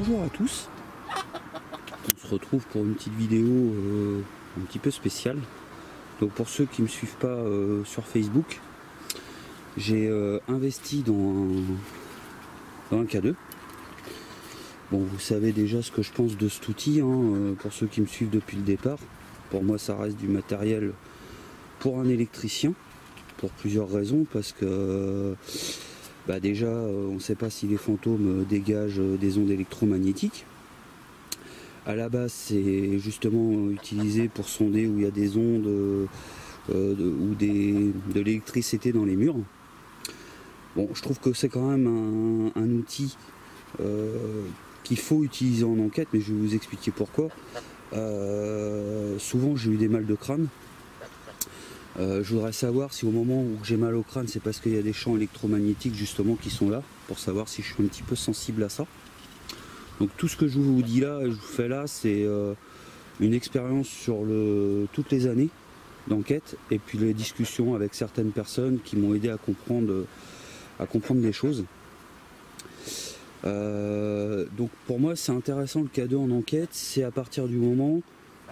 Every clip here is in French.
Bonjour à tous, on se retrouve pour une petite vidéo un petit peu spéciale. Donc pour ceux qui ne me suivent pas sur Facebook, j'ai investi dans un K2. Bon, vous savez déjà ce que je pense de cet outil, hein, pour ceux qui me suivent depuis le départ. Pour moi ça reste du matériel pour un électricien, pour plusieurs raisons, parce que déjà on ne sait pas si les fantômes dégagent des ondes électromagnétiques. À la base c'est justement utilisé pour sonder où il y a des ondes ou de l'électricité dans les murs. Bon, je trouve que c'est quand même un outil qu'il faut utiliser en enquête, mais je vais vous expliquer pourquoi. Souvent j'ai eu des mal de crâne. Je voudrais savoir si au moment où j'ai mal au crâne, c'est parce qu'il y a des champs électromagnétiques justement qui sont là, pour savoir si je suis un petit peu sensible à ça. Donc tout ce que je vous dis là, je vous fais là, c'est une expérience sur toutes les années d'enquête, et puis les discussions avec certaines personnes qui m'ont aidé à comprendre les choses. Donc pour moi c'est intéressant le K2 en enquête, c'est à partir du moment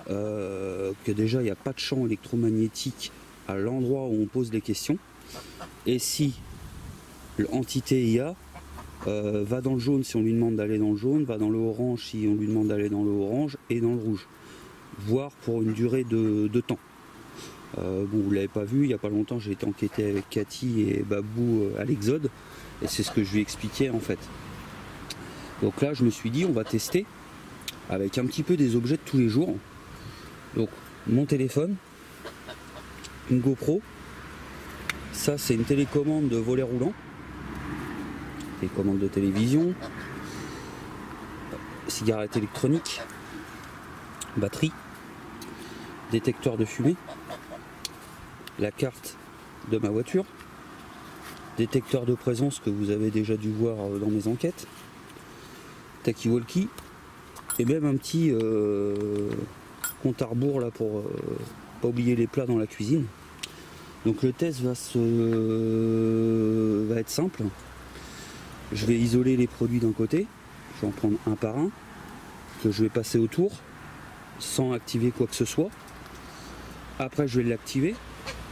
que déjà il n'y a pas de champ électromagnétique à l'endroit où on pose les questions, et si l'entité IA va dans le jaune si on lui demande d'aller dans le jaune, va dans le orange si on lui demande d'aller dans le orange, et dans le rouge, voire pour une durée de temps. Bon, vous l'avez pas vu, il n'y a pas longtemps j'ai été enquêté avec Cathy et Babou à l'Exode, et c'est ce que je lui expliquais en fait. Donc là je me suis dit on va tester avec un petit peu des objets de tous les jours. Donc mon téléphone, une GoPro, ça c'est une télécommande de volet roulant, télécommande de télévision, cigarette électronique, batterie, détecteur de fumée, la carte de ma voiture, détecteur de présence que vous avez déjà dû voir dans mes enquêtes, talkie-walkie, et même un petit compte à rebours là pour pas oublier les plats dans la cuisine. Donc le test va être simple. Je vais isoler les produits d'un côté, je vais en prendre un par un, que je vais passer autour sans activer quoi que ce soit. Après je vais l'activer,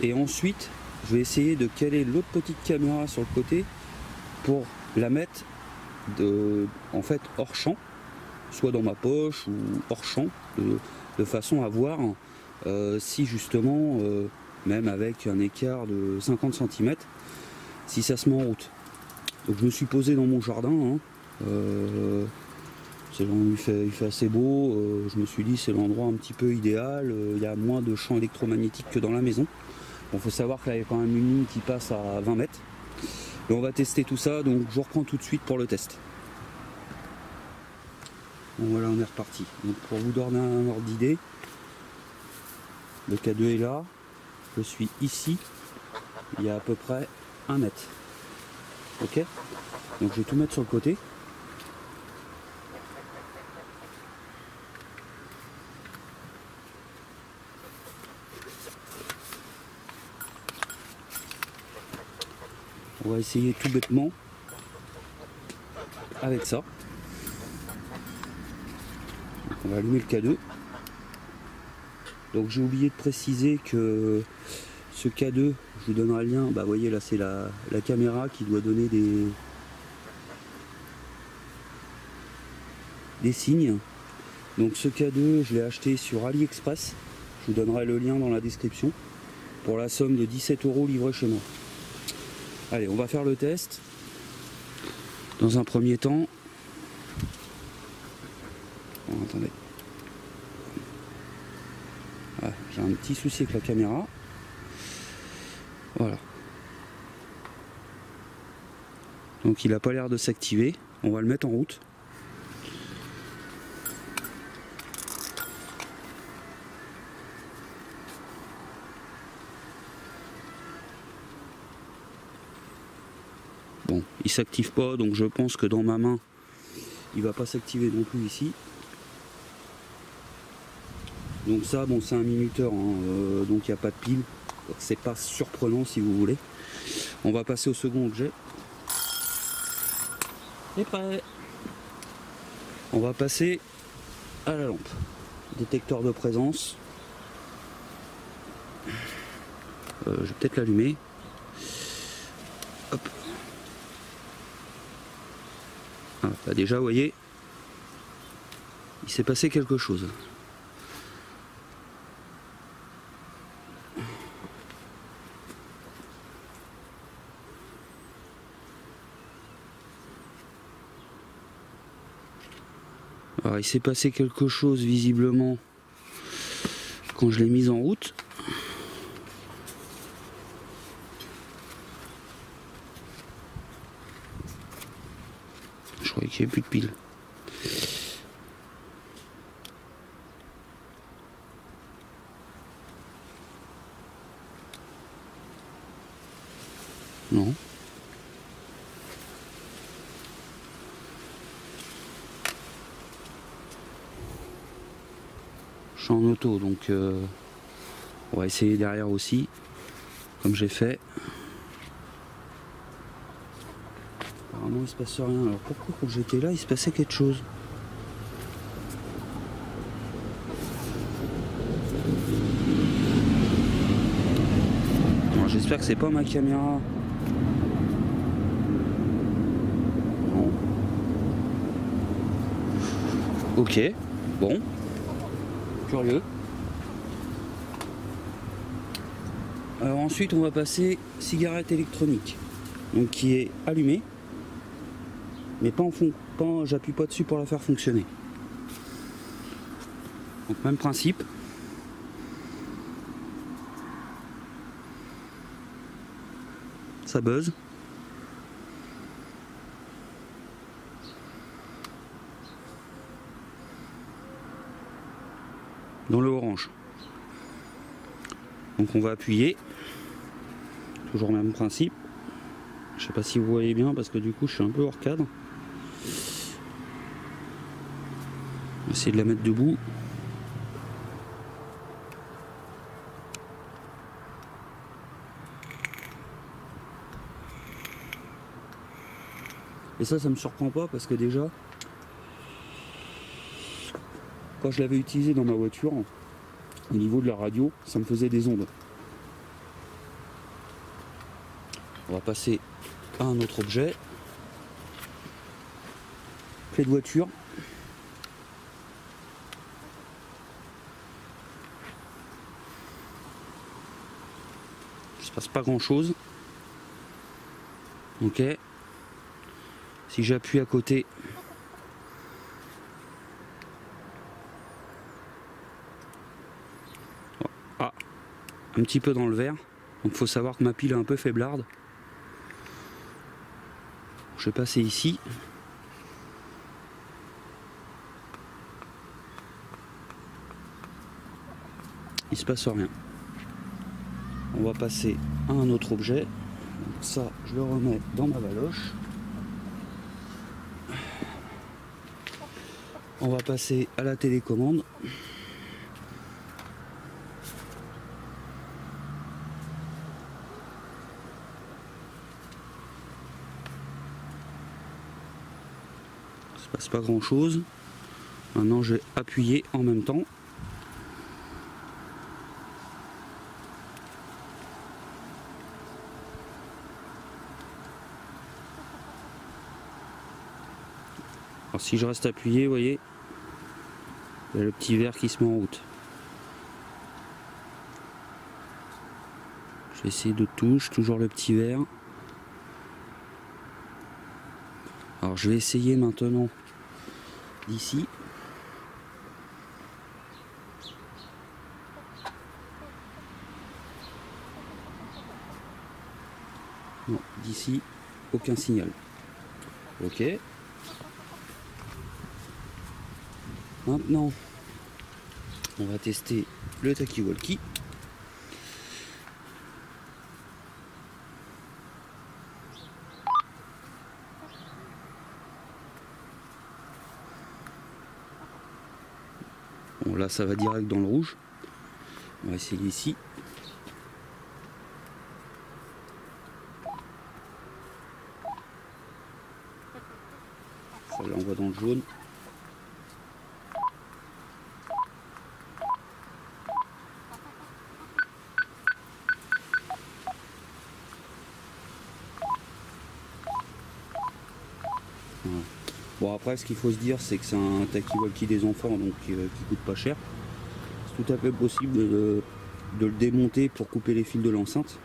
et ensuite je vais essayer de caler l'autre petite caméra sur le côté pour la mettre en fait hors champ, soit dans ma poche ou hors champ, de façon à voir si justement, même avec un écart de 50 cm, si ça se met en route. Donc je me suis posé dans mon jardin, hein. Il fait assez beau, je me suis dit c'est l'endroit un petit peu idéal, il y a moins de champs électromagnétiques que dans la maison. Bon, faut savoir qu'il y a quand même une ligne qui passe à 20 mètres. Et on va tester tout ça, donc je reprends tout de suite pour le test. Bon voilà, on est reparti. Donc pour vous donner un ordre d'idée, le K2 est là, je suis ici, il y a à peu près 1 mètre. Ok, donc je vais tout mettre sur le côté. On va essayer tout bêtement avec ça. Donc on va allumer le K2. Donc j'ai oublié de préciser que ce K2, je vous donnerai le lien. Vous voyez là c'est la caméra qui doit donner des signes. Donc ce K2 je l'ai acheté sur AliExpress. Je vous donnerai le lien dans la description. Pour la somme de 17 € livré chez moi. Allez, on va faire le test. Dans un premier temps, bon, attendez. Ah, j'ai un petit souci avec la caméra. Voilà. Donc il n'a pas l'air de s'activer. On va le mettre en route. Bon, il s'active pas, donc je pense que dans ma main, il va pas s'activer non plus ici. Donc ça, bon, c'est un minuteur, hein, donc il n'y a pas de pile. C'est pas surprenant si vous voulez. On va passer au second objet. C'est prêt. On va passer à la lampe. Détecteur de présence. Je vais peut-être l'allumer. Hop. Ah, bah déjà, vous voyez, il s'est passé quelque chose. Alors, il s'est passé quelque chose visiblement quand je l'ai mise en route. Je croyais qu'il n'y avait plus de piles. Non. Je suis en auto, donc on va essayer derrière aussi, comme j'ai fait. Apparemment il se passe rien. Alors pourquoi quand j'étais là il se passait quelque chose? J'espère que c'est pas ma caméra. Non. Ok, bon. Curieux. Alors ensuite on va passer cigarette électronique. Donc qui est allumée. Mais pas en fond. J'appuie pas dessus pour la faire fonctionner. Donc même principe. Ça buzz. Dans le orange. Donc on va appuyer. Toujours le même principe. Je sais pas si vous voyez bien parce que du coup je suis un peu hors cadre. On va essayer de la mettre debout. Et ça me surprend pas parce que déjà, quand je l'avais utilisé dans ma voiture, au niveau de la radio, ça me faisait des ondes. On va passer à un autre objet. Clé de voiture. Il se passe pas grand chose. Ok. Si j'appuie à côté, ah, un petit peu dans le vert. Donc il faut savoir que ma pile est un peu faiblarde. Je vais passer ici. Il se passe rien. On va passer à un autre objet. Donc ça, je le remets dans ma valoche. On va passer à la télécommande. Il se passe pas grand chose. Maintenant je vais appuyer en même temps. Alors si je reste appuyé, vous voyez, il y a le petit vert qui se met en route. Je vais essayer de toucher, toujours le petit vert. Alors je vais essayer maintenant d'ici. Non, d'ici, aucun signal. Ok. Maintenant, on va tester le talkie-walkie. Bon, là, ça va direct dans le rouge. On va essayer ici. Ça l'envoie dans le jaune. Bon, après, ce qu'il faut se dire, c'est que c'est un talkie-walkie des enfants, donc qui coûte pas cher. C'est tout à fait possible de le démonter pour couper les fils de l'enceinte.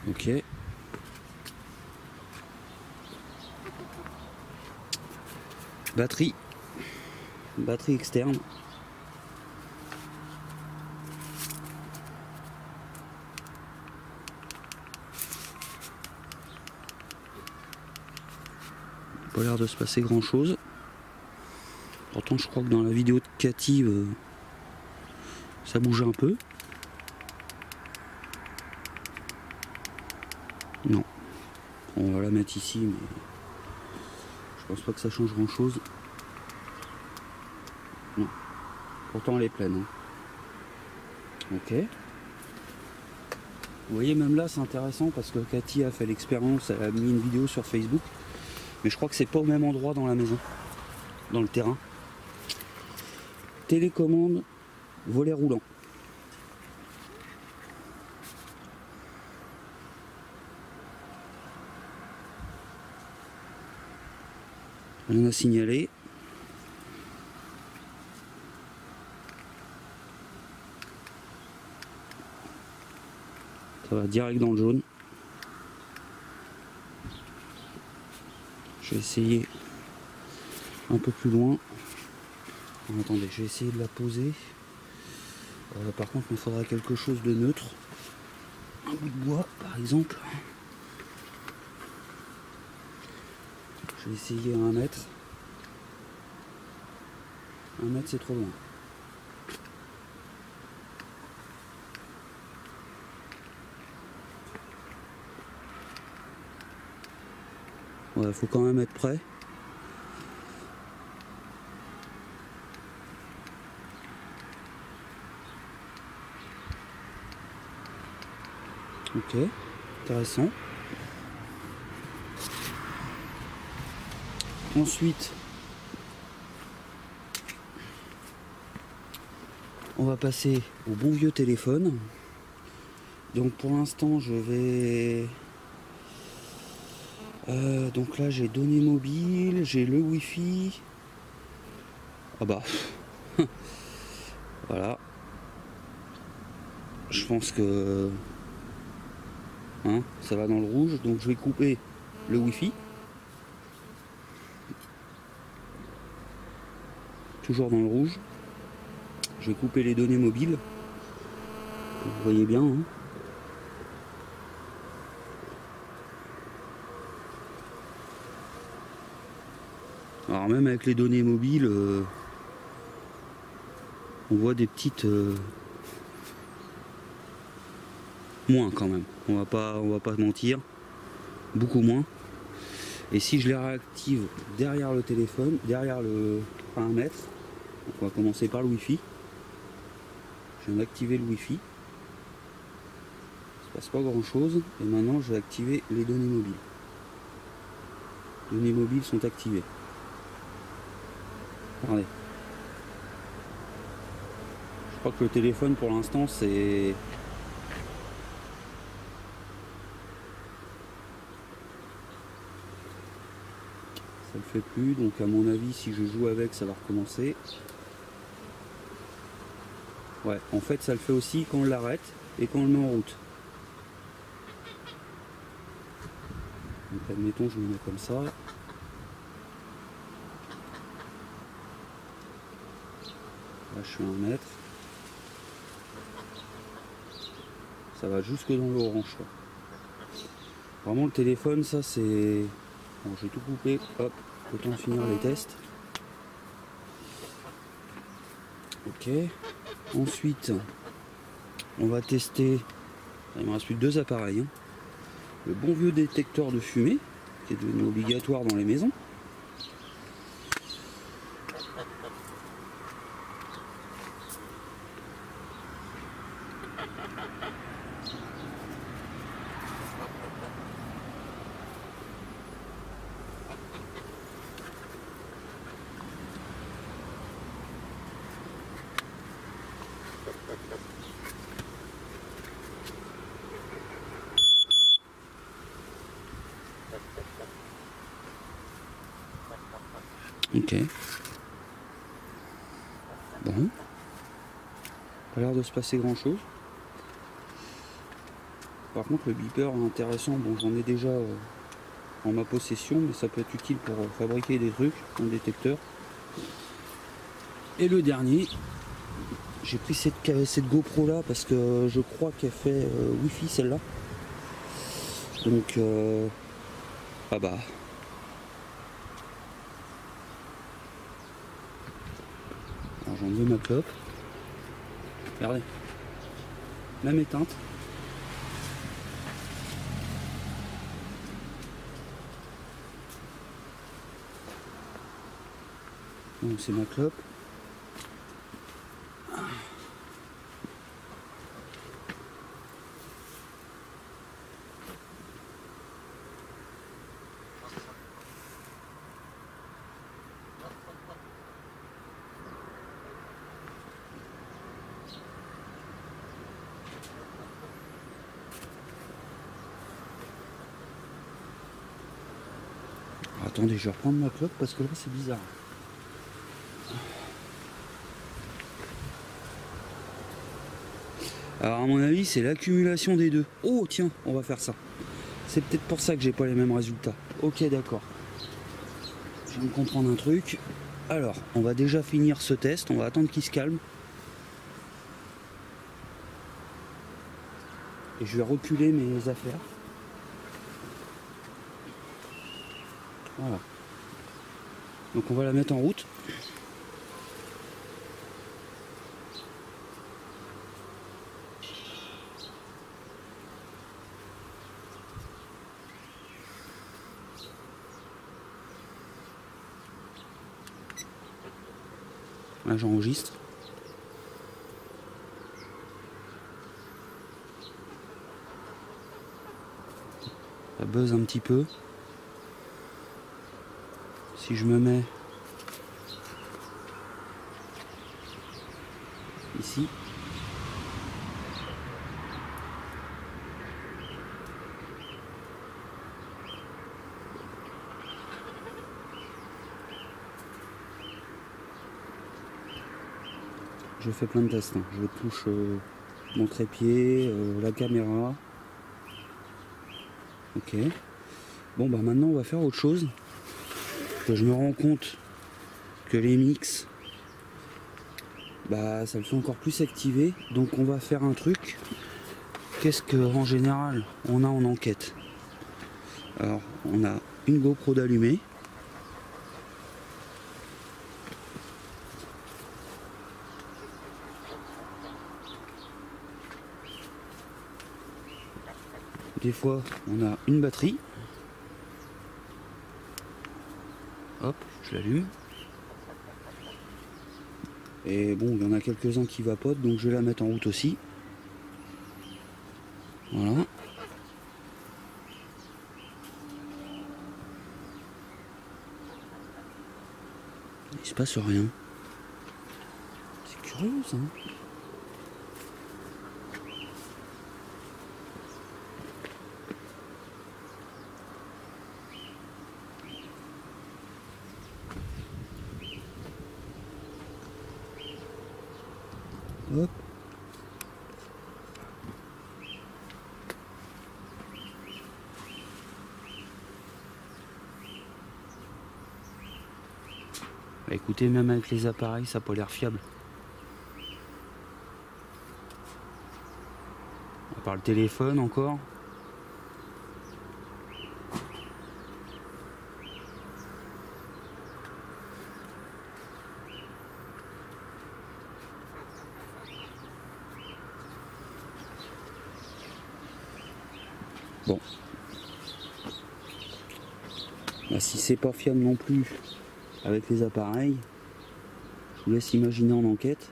Ok. Batterie externe. Pas l'air de se passer grand chose. Pourtant je crois que dans la vidéo de Cathy ça bouge un peu. Non. On va la mettre ici, mais je pense pas que ça change grand chose. Non. Pourtant elle est pleine. Hein. Ok. Vous voyez, même là c'est intéressant parce que Cathy a fait l'expérience, elle a mis une vidéo sur Facebook. Mais je crois que c'est pas au même endroit dans la maison, dans le terrain. Télécommande, volet roulant. Rien à signaler. Ça va direct dans le jaune. Je vais essayer un peu plus loin. Attendez, je vais essayer de la poser. Par contre, il me faudra quelque chose de neutre. Un bout de bois, par exemple. Je vais essayer à 1 mètre. 1 mètre, c'est trop loin. Ouais, faut quand même être prêt. Ok, intéressant. Ensuite, on va passer au bon vieux téléphone. Donc pour l'instant, je vais... donc là, j'ai données mobiles, j'ai le Wi-Fi. Ah bah, voilà. Je pense que hein, ça va dans le rouge, donc je vais couper le Wi-Fi. Toujours dans le rouge. Je vais couper les données mobiles. Vous voyez bien. Hein. Alors même avec les données mobiles, on voit des petites moins quand même. On va pas mentir, beaucoup moins. Et si je les réactive derrière le téléphone, derrière le paramètre, donc on va commencer par le Wi-Fi. Je viens d'activer le Wi-Fi. Il ne se passe pas grand chose. Et maintenant je vais activer les données mobiles. Les données mobiles sont activées. Regardez. Je crois que le téléphone pour l'instant c'est... Ça le fait plus, donc à mon avis si je joue avec ça va recommencer. Ouais, en fait ça le fait aussi quand on l'arrête et quand on le met en route. Donc admettons je me mets comme ça. Là je suis à 1 mètre. Ça va jusque dans l'orange. Vraiment le téléphone ça c'est... Bon, je vais tout couper, hop, autant finir les tests. Ok. Ensuite, on va tester, il me reste plus que 2 appareils. Hein. Le bon vieux détecteur de fumée, qui est devenu obligatoire dans les maisons. Ok. Bon. Pas l'air de se passer grand chose. Par contre le beeper est intéressant, bon j'en ai déjà en ma possession, mais ça peut être utile pour fabriquer des trucs, un détecteur. Et le dernier, j'ai pris cette GoPro là parce que je crois qu'elle fait Wi-Fi celle-là. Donc ah bah. Alors j'en veux ma clope. Regardez. Même éteinte. Donc c'est ma clope. Attendez, je vais reprendre ma clope parce que là c'est bizarre. Alors à mon avis c'est l'accumulation des deux. Oh tiens, on va faire ça. C'est peut-être pour ça que j'ai pas les mêmes résultats. Ok d'accord. Je viens de comprendre un truc. Alors, on va déjà finir ce test, on va attendre qu'il se calme. Et je vais reculer mes affaires. Voilà. Donc on va la mettre en route. Là j'enregistre. Ça buzz un petit peu. Si je me mets ici. Je fais plein de tests. Hein. Je touche mon trépied, la caméra. Ok. Bon bah maintenant on va faire autre chose. Que je me rends compte que les mix, bah ça le fait encore plus activer. Donc on va faire un truc. Qu'est-ce que en général on a en enquête? Alors on a une GoPro d'allumée. Des fois on a une batterie. Hop, je l'allume. Et bon, il y en a quelques-uns qui vapotent, donc je vais la mettre en route aussi. Voilà. Il se passe rien. C'est curieux ça. Hop. Bah, écoutez, même avec les appareils, ça n'a pas l'air fiable. À part le téléphone encore. Bon. Bah, si c'est pas fiable non plus avec les appareils, je vous laisse imaginer en enquête.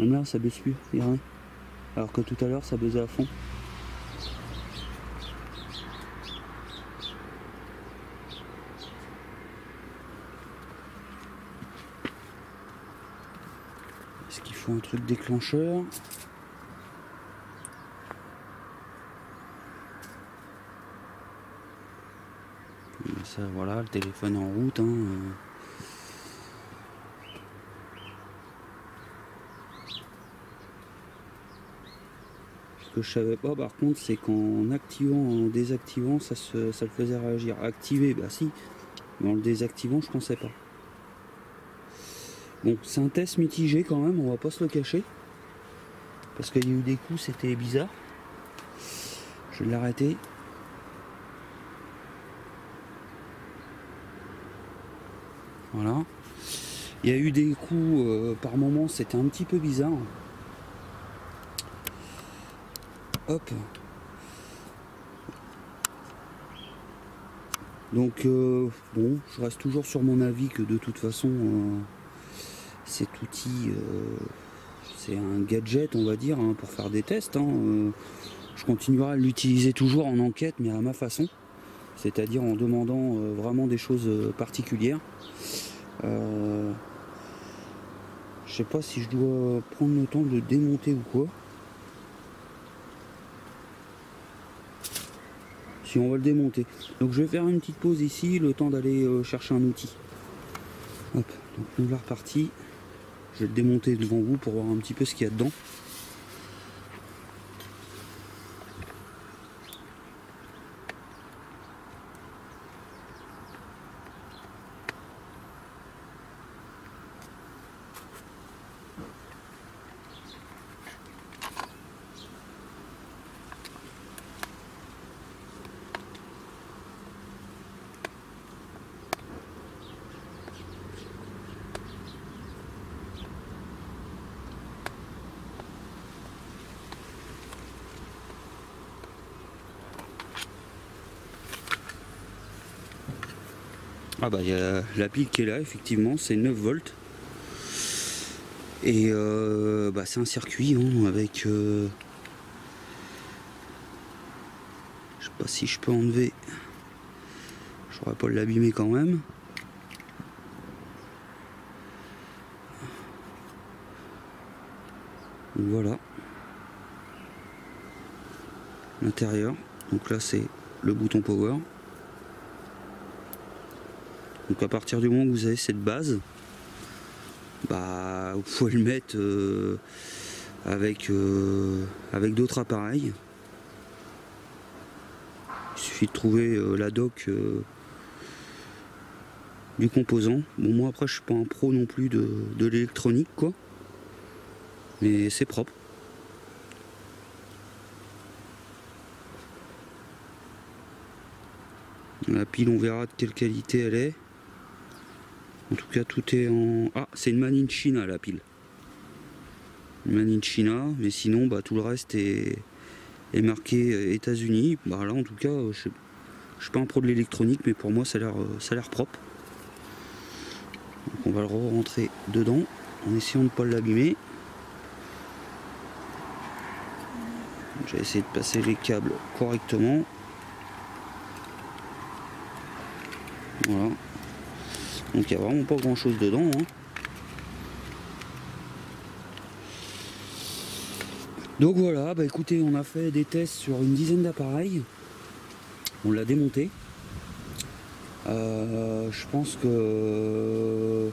Même là ça baisse plus, regardez. Alors que tout à l'heure ça baisait à fond. Est-ce qu'il faut un truc déclencheur? Ça voilà, le téléphone en route, hein. Ce que je savais pas par contre, c'est qu'en activant, en désactivant, ça le faisait réagir. Activer, bah si, mais en le désactivant, je pensais pas. Bon, c'est un test mitigé quand même, on va pas se le cacher. Parce qu'il y a eu des coups, c'était bizarre. Je vais l'arrêter. Voilà. Il y a eu des coups par moment, c'était un petit peu bizarre. Hop. Donc bon, je reste toujours sur mon avis que de toute façon cet outil c'est un gadget, on va dire, hein, pour faire des tests. Je continuerai à l'utiliser toujours en enquête, mais à ma façon, c'est-à-dire en demandant vraiment des choses particulières. Je sais pas si je dois prendre le temps de le démonter ou quoi. Si on va le démonter. Donc je vais faire une petite pause ici, le temps d'aller chercher un outil. Hop, donc nous voilà reparti. Je vais le démonter devant vous pour voir un petit peu ce qu'il y a dedans. Ah bah il y a la pile qui est là, effectivement, c'est 9 volts. Et bah c'est un circuit avec... je sais pas si je peux enlever. Je pourrais pas l'abîmer quand même. Voilà. L'intérieur. Donc là c'est le bouton power. Donc à partir du moment où vous avez cette base, bah vous pouvez le mettre avec d'autres appareils. Il suffit de trouver la dock du composant. Bon, moi après je suis pas un pro non plus de l'électronique quoi, mais c'est propre. La pile, on verra de quelle qualité elle est. En tout cas, tout est en... Ah, c'est une Made in China, la pile. Une Made in China, mais sinon, bah, tout le reste est marqué États-Unis. Bah, là, en tout cas, je suis pas un pro de l'électronique, mais pour moi, ça a l'air propre. Donc, on va le re-rentrer dedans, en essayant de ne pas l'abîmer. J'ai essayé de passer les câbles correctement. Voilà. Donc il n'y a vraiment pas grand chose dedans. Donc voilà, bah écoutez, on a fait des tests sur une dizaine d'appareils. On l'a démonté. Je pense que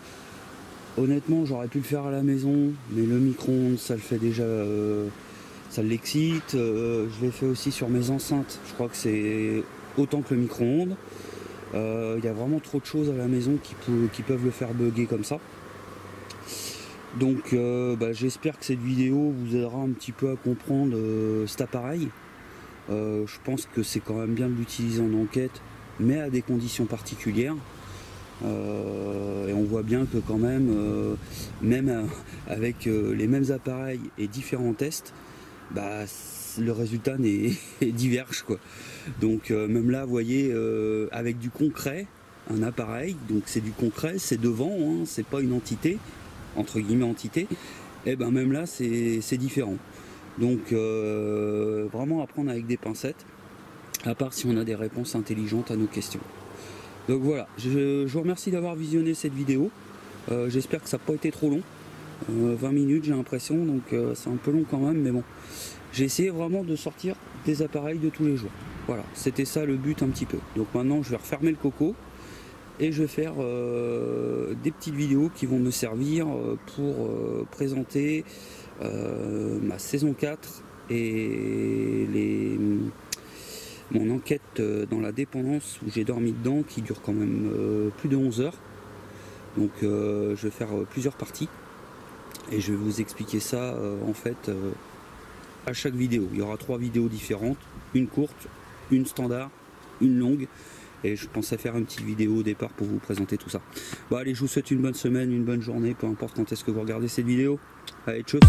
honnêtement j'aurais pu le faire à la maison, mais le micro-ondes ça le fait déjà, ça l'excite. Je l'ai fait aussi sur mes enceintes, je crois que c'est autant que le micro-ondes. Il y a vraiment trop de choses à la maison qui peuvent le faire bugger comme ça. Donc bah, j'espère que cette vidéo vous aidera un petit peu à comprendre cet appareil. Je pense que c'est quand même bien de l'utiliser en enquête, mais à des conditions particulières. Et on voit bien que quand même, avec les mêmes appareils et différents tests, bah, le résultat diverge quoi. Donc même là vous voyez avec du concret, un appareil, donc c'est du concret, c'est devant, c'est pas une entité, entre guillemets entité, et ben même là c'est différent. Donc vraiment à prendre avec des pincettes, à part si on a des réponses intelligentes à nos questions. Donc voilà, je vous remercie d'avoir visionné cette vidéo. J'espère que ça n'a pas été trop long. 20 minutes j'ai l'impression, donc c'est un peu long quand même, mais bon. J'ai essayé vraiment de sortir des appareils de tous les jours. Voilà, c'était ça le but un petit peu. Donc maintenant je vais refermer le coco et je vais faire des petites vidéos qui vont me servir pour présenter ma saison 4 et mon enquête dans la dépendance où j'ai dormi dedans, qui dure quand même plus de 11 heures. Donc je vais faire plusieurs parties et je vais vous expliquer ça en fait à chaque vidéo. Il y aura 3 vidéos différentes, une courte, une standard, une longue, et je pensais faire une petite vidéo au départ pour vous présenter tout ça. Bon allez, je vous souhaite une bonne semaine, une bonne journée, peu importe quand est-ce que vous regardez cette vidéo. Allez, tchuss.